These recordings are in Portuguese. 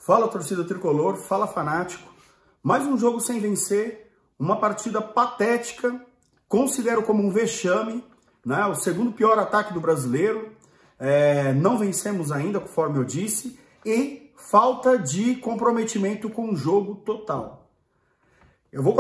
Fala torcida tricolor, fala fanático. Mais um jogo sem vencer, uma partida patética, considero como um vexame, né? O segundo pior ataque do brasileiro. Não vencemos ainda, conforme eu disse, e falta de comprometimento com o jogo total. Eu vou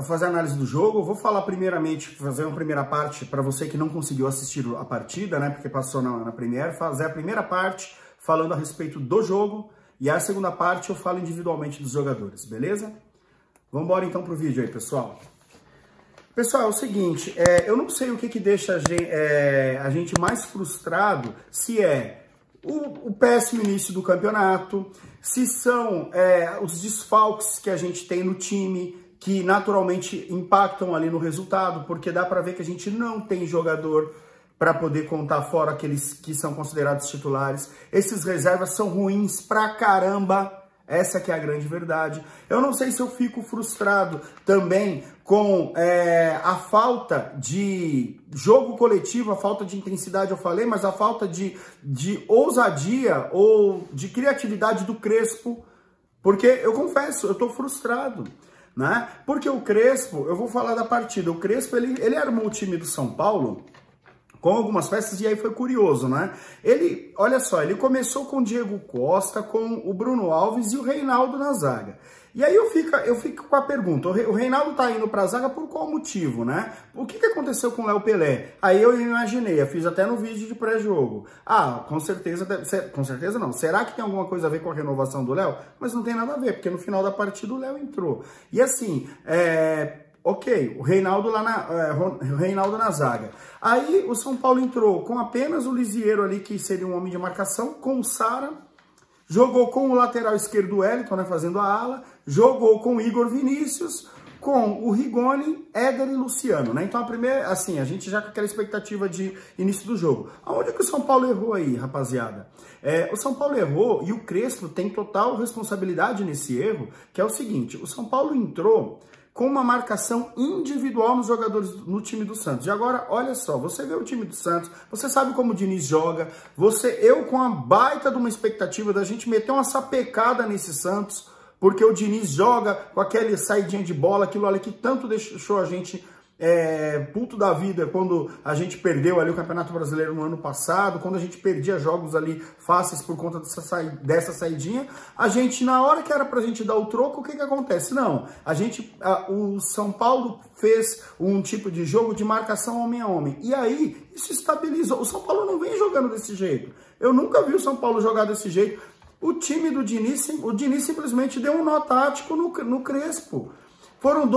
fazer a análise do jogo, vou falar primeiramente, fazer uma primeira parte para você que não conseguiu assistir a partida, né? Porque passou na Premiere, fazer a primeira parte falando a respeito do jogo. E a segunda parte eu falo individualmente dos jogadores, beleza? Vamos embora então pro vídeo aí, pessoal. Pessoal, é o seguinte, eu não sei o que deixa a gente mais frustrado, se é o péssimo início do campeonato, se são os desfalques que a gente tem no time, que naturalmente impactam ali no resultado, porque dá pra ver que a gente não tem jogador para poder contar fora aqueles que são considerados titulares. Esses reservas são ruins pra caramba, essa que é a grande verdade. Eu não sei se eu fico frustrado também com a falta de jogo coletivo, a falta de intensidade, eu falei, mas a falta de ousadia ou de criatividade do Crespo, porque eu confesso, eu tô frustrado, né? Porque o Crespo, eu vou falar da partida, o Crespo, ele armou o time do São Paulo com algumas peças, e aí foi curioso, né? Olha só, ele começou com o Diego Costa, com o Bruno Alves e o Reinaldo na zaga. E aí eu fico com a pergunta, o Reinaldo tá indo pra zaga por qual motivo, né? O que aconteceu com o Léo Pelé? Aí eu imaginei, eu fiz até no vídeo de pré-jogo. Com certeza não. Será que tem alguma coisa a ver com a renovação do Léo? Mas não tem nada a ver, porque no final da partida o Léo entrou. E assim, ok, o Reinaldo na zaga. Aí o São Paulo entrou com apenas o Lisieiro ali, que seria um homem de marcação, com o Sara, jogou com o lateral esquerdo Wellington, né, fazendo a ala, jogou com o Igor Vinícius, com o Rigoni, Éder e Luciano, né? Então a primeira, assim, a gente já com aquela expectativa de início do jogo. Aonde que o São Paulo errou aí, rapaziada? O São Paulo errou e o Crespo tem total responsabilidade nesse erro, que é o seguinte, o São Paulo entrou com uma marcação individual nos jogadores no time do Santos. E agora, olha só, você vê o time do Santos, você sabe como o Diniz joga, eu com a baita de uma expectativa da gente meter uma sapecada nesse Santos, porque o Diniz joga com aquela saidinha de bola, aquilo ali que tanto deixou a gente puto da vida quando a gente perdeu ali o Campeonato Brasileiro no ano passado, quando a gente perdia jogos ali fáceis por conta dessa saidinha, a gente, na hora que era pra gente dar o troco, o que acontece? Não, o São Paulo fez um tipo de jogo de marcação homem a homem, e aí isso estabilizou. O São Paulo não vem jogando desse jeito, eu nunca vi o São Paulo jogar desse jeito. O time do Diniz, simplesmente deu um nó tático no Crespo. Foram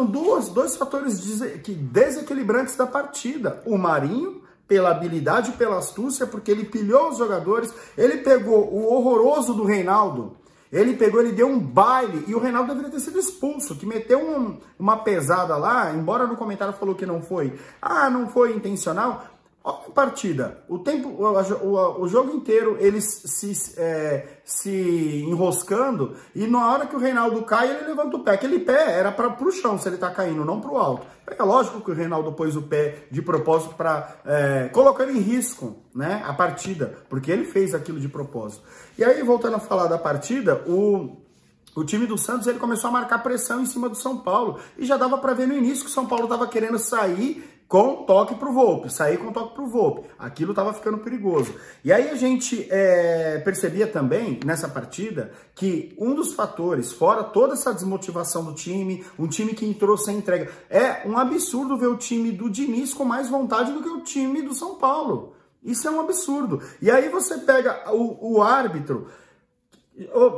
dois fatores desequilibrantes da partida. O Marinho, pela habilidade e pela astúcia, porque ele pilhou os jogadores, ele pegou o horroroso do Reinaldo, ele deu um baile, e o Reinaldo deveria ter sido expulso, que meteu uma pesada lá, embora no comentário falou que não foi intencional. Olha a partida, o jogo inteiro eles se enroscando, e na hora que o Reinaldo cai, ele levanta o pé. Aquele pé era pro chão, se ele tá caindo, não pro alto. É lógico que o Reinaldo pôs o pé de propósito para colocar em risco, né, a partida, porque ele fez aquilo de propósito. E aí, voltando a falar da partida, o time do Santos, ele começou a marcar pressão em cima do São Paulo, e já dava para ver no início que o São Paulo tava querendo sair com toque pro Volpi, aquilo tava ficando perigoso. E aí a gente percebia também, nessa partida, que um dos fatores, fora toda essa desmotivação do time, um time que entrou sem entrega, é um absurdo ver o time do Diniz com mais vontade do que o time do São Paulo. Isso é um absurdo. E aí você pega o árbitro,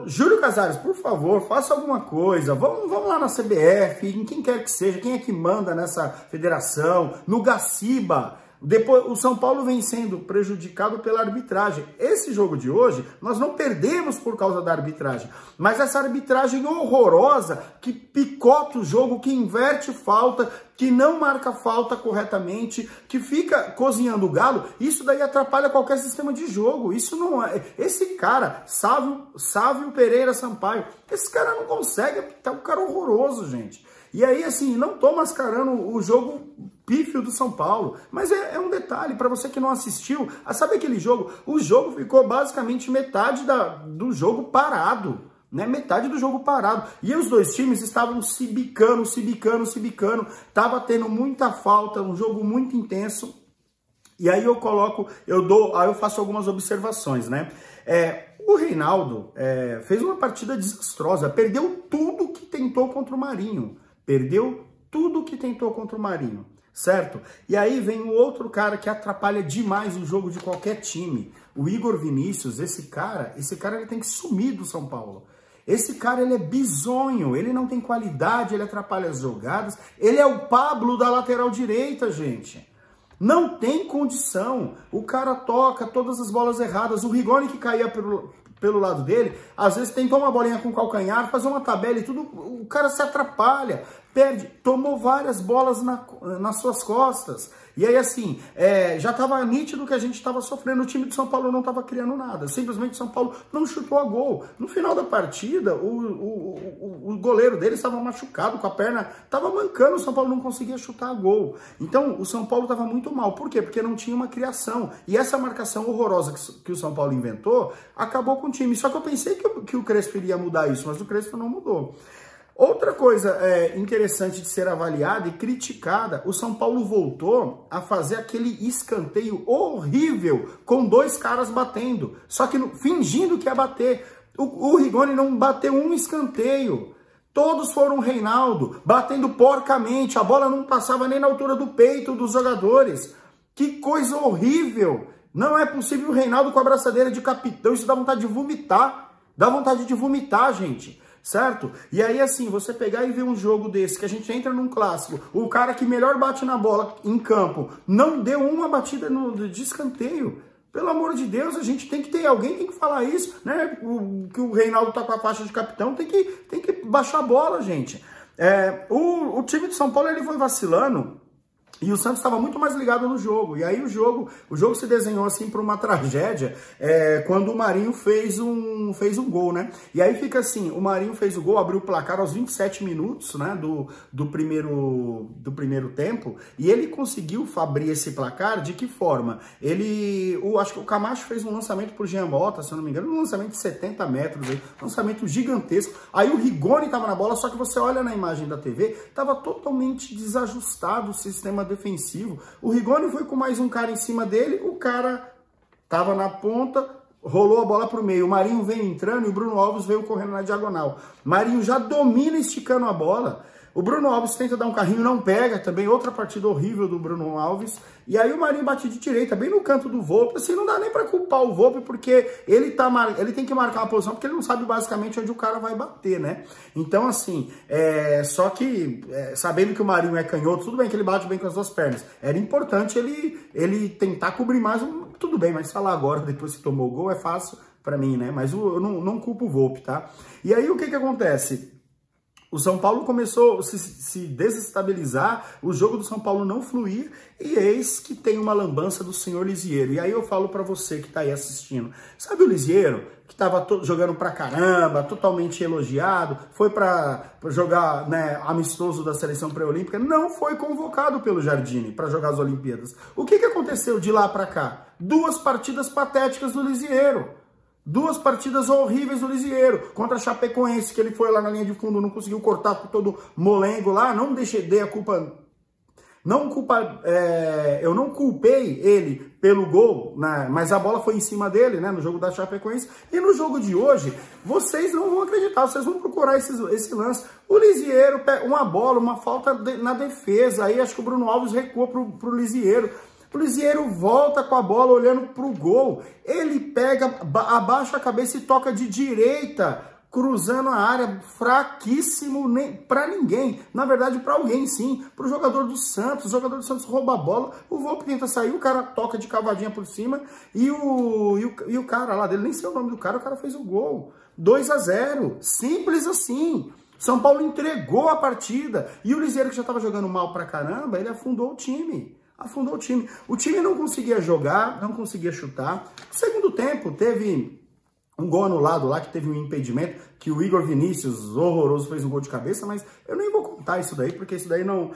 Júlio Casares, por favor, faça alguma coisa, vamos lá na CBF, em quem quer que seja, quem é que manda nessa federação, no Gaciba. Depois, o São Paulo vem sendo prejudicado pela arbitragem. Esse jogo de hoje, nós não perdemos por causa da arbitragem, mas essa arbitragem horrorosa que picota o jogo, que inverte falta, que não marca falta corretamente, que fica cozinhando o galo, isso daí atrapalha qualquer sistema de jogo. Isso não é... Esse cara, Sávio Pereira Sampaio, esse cara não consegue, tá um cara horroroso, gente. E aí, assim, não tô mascarando o jogo pífio do São Paulo. Mas é um detalhe, para você que não assistiu, sabe aquele jogo? O jogo ficou basicamente metade do jogo parado. Né? Metade do jogo parado. E os dois times estavam se bicando. Tava tendo muita falta, um jogo muito intenso. E aí eu faço algumas observações, né? O Reinaldo fez uma partida desastrosa, perdeu tudo que tentou contra o Marinho. Certo? E aí vem o outro cara que atrapalha demais o jogo de qualquer time. O Igor Vinícius, esse cara ele tem que sumir do São Paulo. Esse cara, ele é bizonho, ele não tem qualidade, ele atrapalha as jogadas. Ele é o Pablo da lateral direita, gente. Não tem condição. O cara toca todas as bolas erradas. O Rigoni que caía pelo lado dele, às vezes tentou uma bolinha com calcanhar, fazer uma tabela e tudo, o cara se atrapalha, perde, tomou várias bolas nas suas costas. E aí, assim, já estava nítido que a gente estava sofrendo, o time de São Paulo não estava criando nada, simplesmente o São Paulo não chutou a gol. No final da partida, o goleiro dele estava machucado, com a perna, estava mancando, o São Paulo não conseguia chutar a gol. Então, o São Paulo estava muito mal. Por quê? Porque não tinha uma criação. E essa marcação horrorosa que o São Paulo inventou, acabou com o time. Só que eu pensei que o Crespo iria mudar isso, mas o Crespo não mudou. Outra coisa interessante de ser avaliada e criticada, o São Paulo voltou a fazer aquele escanteio horrível com dois caras batendo, só que fingindo que ia bater. O Rigoni não bateu um escanteio. Todos foram Reinaldo, batendo porcamente, a bola não passava nem na altura do peito dos jogadores. Que coisa horrível! Não é possível o Reinaldo com a braçadeira de capitão, isso dá vontade de vomitar. Dá vontade de vomitar, gente. Certo? E aí, assim, você pegar e ver um jogo desse, que a gente entra num clássico, o cara que melhor bate na bola em campo, não deu uma batida de escanteio. Pelo amor de Deus, a gente tem que ter, alguém tem que falar isso, né? Que o Reinaldo tá com a faixa de capitão, tem que baixar a bola, gente. O time de São Paulo, ele foi vacilando, e o Santos estava muito mais ligado no jogo. E aí o jogo se desenhou assim para uma tragédia quando o Marinho fez um gol, né? E aí fica assim, o Marinho fez o gol, abriu o placar aos 27 minutos, né, do primeiro tempo, e ele conseguiu abrir esse placar de que forma? Acho que o Camacho fez um lançamento pro Jean Mota, se eu não me engano, um lançamento de 70 metros, um lançamento gigantesco. Aí o Rigoni estava na bola, só que você olha na imagem da TV, estava totalmente desajustado o sistema defensivo. O Rigoni foi com mais um cara em cima dele, o cara tava na ponta, rolou a bola pro meio, o Marinho veio entrando e o Bruno Alves veio correndo na diagonal. Marinho já domina esticando a bola, o Bruno Alves tenta dar um carrinho, não pega, também outra partida horrível do Bruno Alves, e aí o Marinho bate de direita, bem no canto do Volpi, assim, não dá nem pra culpar o Volpi, porque ele tem que marcar uma posição, porque ele não sabe basicamente onde o cara vai bater, né? Então, assim, só que, sabendo que o Marinho é canhoto, tudo bem que ele bate bem com as duas pernas, era importante ele tentar cobrir mais, tudo bem, mas falar agora, depois que tomou o gol, é fácil pra mim, né? Mas eu não culpo o Volpi, tá? E aí, o que acontece? O São Paulo começou a se desestabilizar, o jogo do São Paulo não fluir, e eis que tem uma lambança do senhor Lisieiro. E aí eu falo pra você que tá aí assistindo, sabe o Lisieiro, que tava jogando pra caramba, totalmente elogiado, foi pra jogar, né, amistoso da seleção pré-olímpica, não foi convocado pelo Jardine pra jogar as Olimpíadas. O que aconteceu de lá pra cá? 2 partidas patéticas do Lisieiro. 2 partidas horríveis do Lisieiro, contra a Chapecoense, que ele foi lá na linha de fundo, não conseguiu cortar com todo molengo lá, não dei a culpa, eu não culpei ele pelo gol, né, mas a bola foi em cima dele, né, no jogo da Chapecoense, e no jogo de hoje, vocês não vão acreditar, vocês vão procurar esse lance, o Lisieiro pega uma bola, uma falta na defesa, aí acho que o Bruno Alves recua pro Lisieiro, o Lisieiro volta com a bola olhando pro gol. Ele pega, abaixa a cabeça e toca de direita, cruzando a área, fraquíssimo para ninguém. Na verdade, para alguém sim, para o jogador do Santos. O jogador do Santos rouba a bola, o Volpi tenta sair, o cara toca de cavadinha por cima e o cara lá dele, nem sei o nome do cara, o cara fez o gol. 2-0, simples assim. São Paulo entregou a partida e o Lisieiro, que já estava jogando mal pra caramba, ele afundou o time. O time não conseguia jogar, não conseguia chutar. No segundo tempo, teve um gol anulado lá, que teve um impedimento, que o Igor Vinícius, horroroso, fez um gol de cabeça, mas eu nem vou contar isso daí, porque isso daí não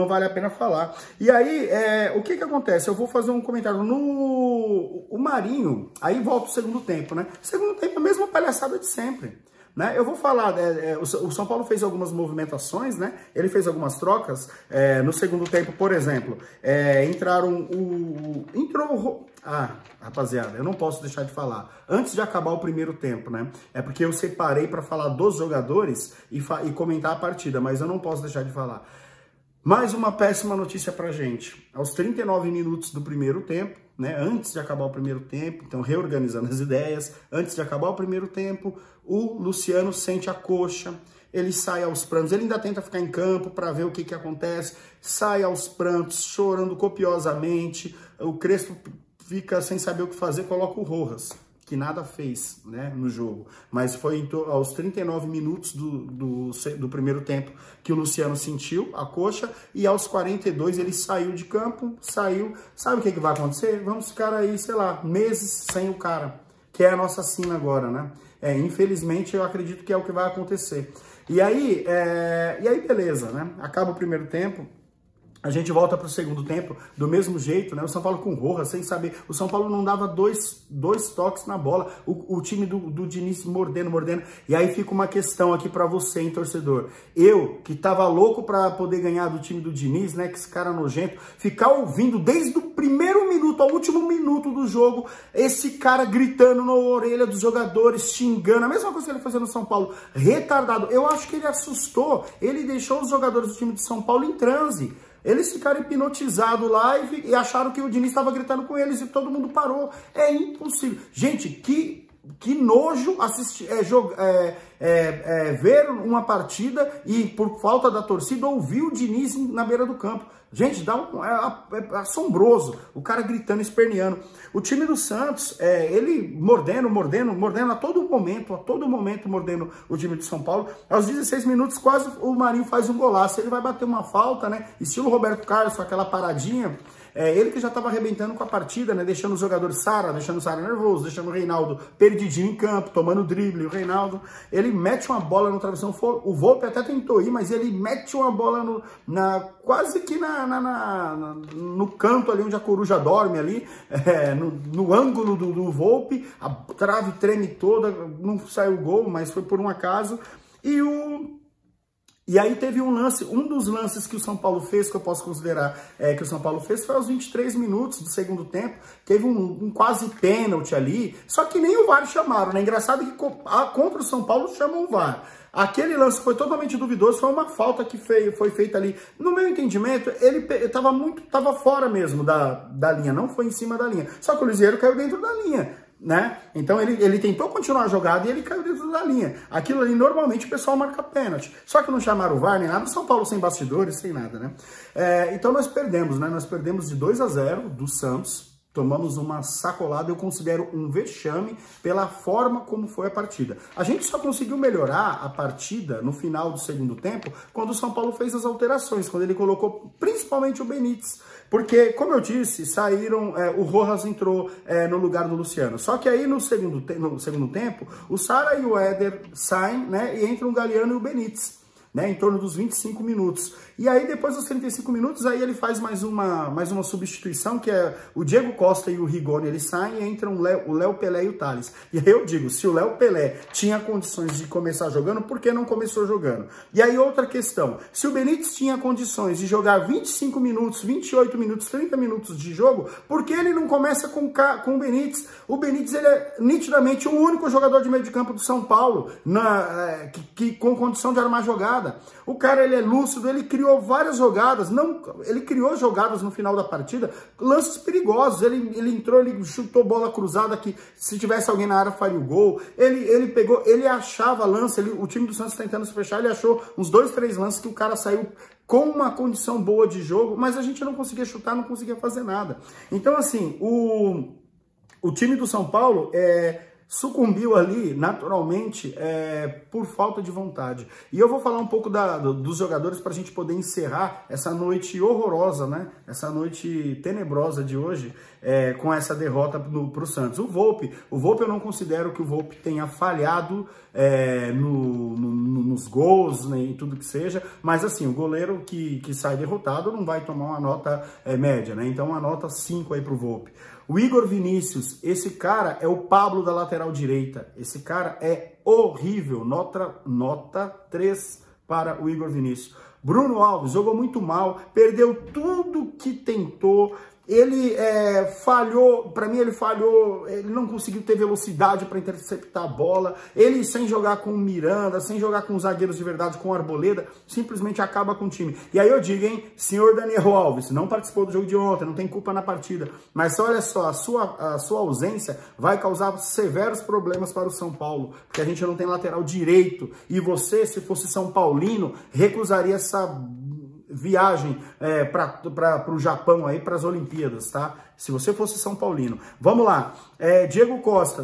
vale a pena falar. E aí, o que acontece? Eu vou fazer um comentário o Marinho, aí volta o segundo tempo, né? Segundo tempo, a mesma palhaçada de sempre. Né? Eu vou falar, o São Paulo fez algumas movimentações, né? Ele fez algumas trocas no segundo tempo, por exemplo, rapaziada, eu não posso deixar de falar, antes de acabar o primeiro tempo, né? É porque eu separei para falar dos jogadores e comentar a partida, mas eu não posso deixar de falar. Mais uma péssima notícia pra gente. Aos 39 minutos do primeiro tempo, né, antes de acabar o primeiro tempo, então reorganizando as ideias, antes de acabar o primeiro tempo, o Luciano sente a coxa, ele sai aos prantos, ele ainda tenta ficar em campo para ver o que acontece, sai aos prantos, chorando copiosamente, o Crespo fica sem saber o que fazer, coloca o Rojas, que nada fez, né, no jogo, mas foi aos 39 minutos do primeiro tempo que o Luciano sentiu a coxa, e aos 42 ele saiu de campo, sabe o que vai acontecer? Vamos ficar aí, sei lá, meses sem o cara, que é a nossa sina agora, né? Infelizmente eu acredito que é o que vai acontecer. E aí beleza, né? Acaba o primeiro tempo, a gente volta para o segundo tempo do mesmo jeito, né? O São Paulo com Rojas, sem saber. O São Paulo não dava dois toques na bola. O time do Diniz mordendo. E aí fica uma questão aqui para você, hein, torcedor. Eu, que tava louco para poder ganhar do time do Diniz, né? Que esse cara nojento. Ficar ouvindo desde o primeiro minuto ao último minuto do jogo, esse cara gritando na orelha dos jogadores, xingando. A mesma coisa que ele fazia no São Paulo. Retardado. Eu acho que ele assustou. Ele deixou os jogadores do time de São Paulo em transe. Eles ficaram hipnotizados lá e acharam que o Diniz estava gritando com eles e todo mundo parou. É impossível. Gente, que nojo assistir, ver uma partida e, por falta da torcida, ouvir o Diniz na beira do campo. Gente, é assombroso. O cara gritando, esperneando. O time do Santos, ele mordendo a todo momento mordendo o time de São Paulo. Aos 16 minutos, quase o Marinho faz um golaço. Ele vai bater uma falta, né? Estilo Roberto Carlos, com aquela paradinha. Ele que já estava arrebentando com a partida, né? Deixando os jogadores deixando o Sara nervoso, deixando o Reinaldo perdidinho em campo, tomando drible. O Reinaldo, ele mete uma bola no travessão. O Volpe até tentou ir, mas ele mete uma bola quase que no canto ali onde a coruja dorme ali, no ângulo do Volpe. A trave treme toda, não saiu gol, mas foi por um acaso. E aí teve um dos lances que o São Paulo fez, que eu posso considerar que o São Paulo fez, foi aos 23 minutos do segundo tempo. Teve um quase pênalti ali, só que nem o VAR chamaram, né? Engraçado que contra o São Paulo chamam o VAR. Aquele lance foi totalmente duvidoso, foi uma falta que foi feita ali. No meu entendimento, ele tava fora mesmo da linha, não foi em cima da linha. Só que o Liseiro caiu dentro da linha. Né? Então ele tentou continuar a jogada e ele caiu dentro da linha. Aquilo ali normalmente o pessoal marca pênalti. Só que não chamaram o VAR nem nada. O São Paulo sem bastidores, sem nada, né? Então nós perdemos, né? Nós perdemos de 2-0 do Santos. Tomamos uma sacolada, eu considero um vexame pela forma como foi a partida. A gente só conseguiu melhorar a partida no final do segundo tempo quando o São Paulo fez as alterações, quando ele colocou principalmente o Benítez. Porque, como eu disse, o Rojas entrou no lugar do Luciano. Só que aí no segundo tempo, o Sara e o Éder saem, né, e entram o Galeano e o Benítez. Né, em torno dos 25 minutos. E aí, depois dos 35 minutos, aí ele faz mais uma substituição, que é o Diego Costa e o Rigoni, eles saem e entram o Léo Pelé e o Thales. E aí eu digo, se o Léo Pelé tinha condições de começar jogando, por que não começou jogando? E aí outra questão, se o Benítez tinha condições de jogar 25 minutos, 28 minutos, 30 minutos de jogo, por que ele não começa com o Benítez? O Benítez, ele é nitidamente o único jogador de meio de campo do São Paulo com condição de armar jogada. O cara, ele é lúcido, ele criou várias jogadas, ele criou jogadas no final da partida, lances perigosos, ele entrou, ele chutou bola cruzada que se tivesse alguém na área faria o gol, ele achava lance, o time do Santos tentando se fechar, ele achou uns 2, 3 lances que o cara saiu com uma condição boa de jogo, mas a gente não conseguia chutar, não conseguia fazer nada. Então, assim, o time do São Paulo sucumbiu ali, naturalmente, por falta de vontade. E eu vou falar um pouco dos jogadores para a gente poder encerrar essa noite horrorosa, né? Essa noite tenebrosa de hoje, com essa derrota para o Santos. O Volpi eu não considero que o Volpi tenha falhado nos gols, né, e tudo que seja, mas assim, o goleiro que sai derrotado não vai tomar uma nota média, né? Então uma nota 5 aí pro Volpi. O Igor Vinícius, esse cara é o Pablo da lateral direita. Esse cara é horrível. Nota 3 para o Igor Vinícius. Bruno Alves jogou muito mal, perdeu tudo que tentou. Ele falhou, para mim ele falhou, ele não conseguiu ter velocidade para interceptar a bola, ele sem jogar com o Miranda, sem jogar com os zagueiros de verdade, com o Arboleda, simplesmente acaba com o time. E aí eu digo, hein, senhor Daniel Alves, não participou do jogo de ontem, não tem culpa na partida, mas olha só, a sua ausência vai causar severos problemas para o São Paulo, porque a gente não tem lateral direito, e você, se fosse São Paulino, recusaria essa viagem para o Japão aí, para as Olimpíadas, tá? Se você fosse São Paulino. Vamos lá, Diego Costa.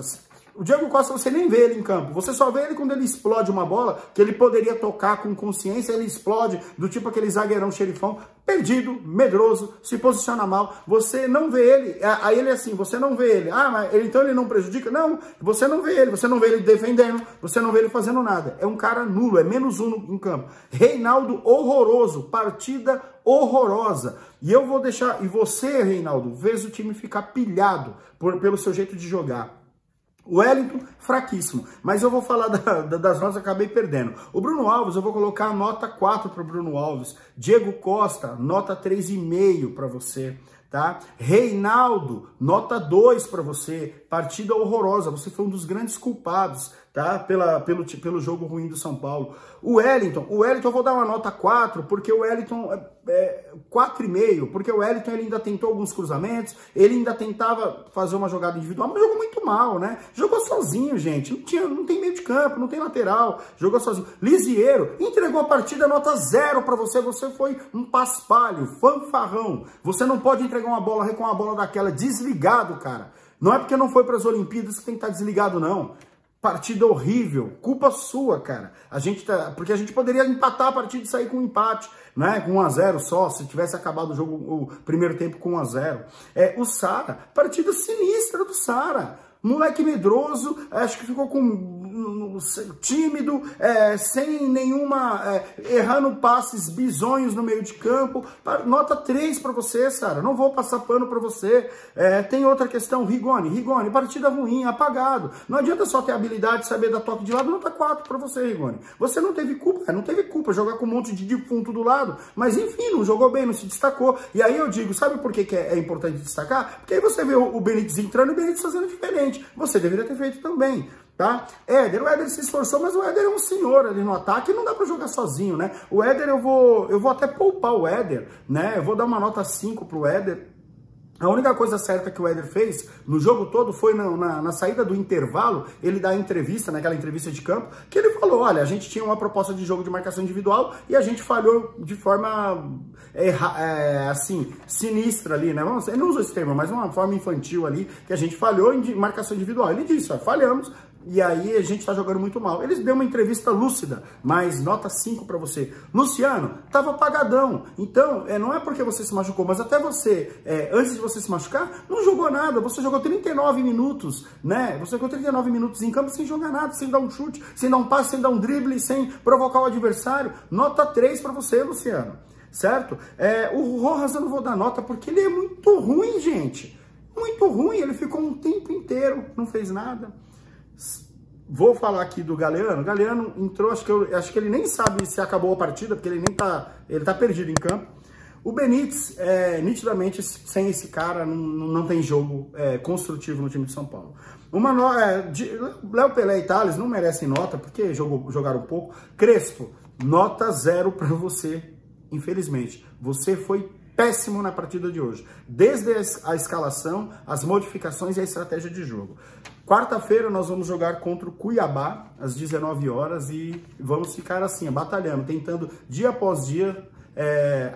O Diego Costa você nem vê ele em campo, você só vê ele quando ele explode uma bola, que ele poderia tocar com consciência, ele explode do tipo aquele zagueirão xerifão, perdido, medroso, se posiciona mal, você não vê ele, aí ele é assim, você não vê ele, mas então ele não prejudica? Não, você não vê ele defendendo, você não vê ele fazendo nada, é um cara nulo, é -1 em campo. Reinaldo, horroroso, partida horrorosa, e eu vou deixar, e você, Reinaldo, vês o time ficar pilhado pelo seu jeito de jogar. O Wellington, fraquíssimo, mas eu vou falar das notas, acabei perdendo. O Bruno Alves, eu vou colocar a nota 4 para o Bruno Alves. Diego Costa, nota 3,5 para você, tá? Reinaldo, nota 2 para você. Partida horrorosa, você foi um dos grandes culpados, tá? Pelo jogo ruim do São Paulo. O Wellington eu vou dar uma nota 4, porque o Wellington 4,5, porque o Wellington ele ainda tentou alguns cruzamentos, ele ainda tentava fazer uma jogada individual, mas jogou muito mal, né? Jogou sozinho, gente, não tem meio de campo, não tem lateral, jogou sozinho. Lisieiro entregou a partida, nota 0 para você, você foi um paspalho, fanfarrão. Você não pode entregar uma bola, com uma bola daquela, desligado, cara. Não é porque não foi para as Olimpíadas que tem que estar desligado, não. Partida horrível, culpa sua, cara. Porque a gente poderia empatar a partida e sair com um empate, né? Com 1-0 só, se tivesse acabado o primeiro tempo com 1-0. O Sara, partida sinistra do Sara. Moleque medroso, acho que ficou tímido, sem nenhuma, errando passes bizonhos no meio de campo. Nota 3 para você, Sara, não vou passar pano para você. Tem outra questão, Rigoni, partida ruim, apagado. Não adianta só ter habilidade de saber dar toque de lado, nota 4 para você, Rigoni. Você não teve culpa, jogar com um monte de defunto do lado, mas enfim, não jogou bem, não se destacou. E aí eu digo, sabe por que é importante destacar? Porque aí você vê o Benítez entrando e o Benítez fazendo diferente. Você deveria ter feito também, tá? o Éder se esforçou, mas o Éder é um senhor ali no ataque, não dá pra jogar sozinho, né? O Éder, eu vou até poupar o Éder, né? Eu vou dar uma nota 5 pro Éder. A única coisa certa que o Éder fez no jogo todo foi na saída do intervalo, ele dá a entrevista, naquela entrevista de campo, que ele falou, olha, a gente tinha uma proposta de jogo de marcação individual e a gente falhou de forma, assim, sinistra ali, né? Ele não usou esse termo, mas uma forma infantil ali, que a gente falhou em marcação individual. Ele disse, ó, falhamos, e aí a gente tá jogando muito mal. Eles deu uma entrevista lúcida, mas nota 5 para você. Luciano, tava apagadão. Então, não é porque você se machucou, mas até você, antes de você se machucar, não jogou nada. Você jogou 39 minutos, né? Você jogou 39 minutos em campo sem jogar nada, sem dar um chute, sem dar um passe, sem dar um drible, sem provocar o adversário. Nota 3 para você, Luciano. Certo? O Rojas eu não vou dar nota porque ele é muito ruim, gente. Muito ruim. Ele ficou um tempo inteiro, não fez nada. Vou falar aqui do Galeano. O Galeano entrou, acho que ele nem sabe se acabou a partida, porque ele tá perdido em campo. O Benítez, nitidamente, sem esse cara, não tem jogo construtivo no time de São Paulo. Léo Pelé e Thales não merecem nota, porque jogaram pouco. Crespo, nota 0 para você, infelizmente. Você foi péssimo na partida de hoje. Desde a escalação, as modificações e a estratégia de jogo. Quarta-feira nós vamos jogar contra o Cuiabá, às 19 horas, e vamos ficar assim, batalhando, tentando dia após dia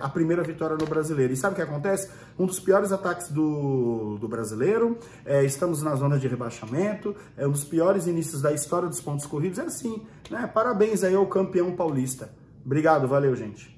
a primeira vitória no Brasileiro. E sabe o que acontece? Um dos piores ataques do Brasileiro, estamos na zona de rebaixamento, um dos piores inícios da história dos pontos corridos, é assim, né? Parabéns aí ao campeão paulista. Obrigado, valeu, gente.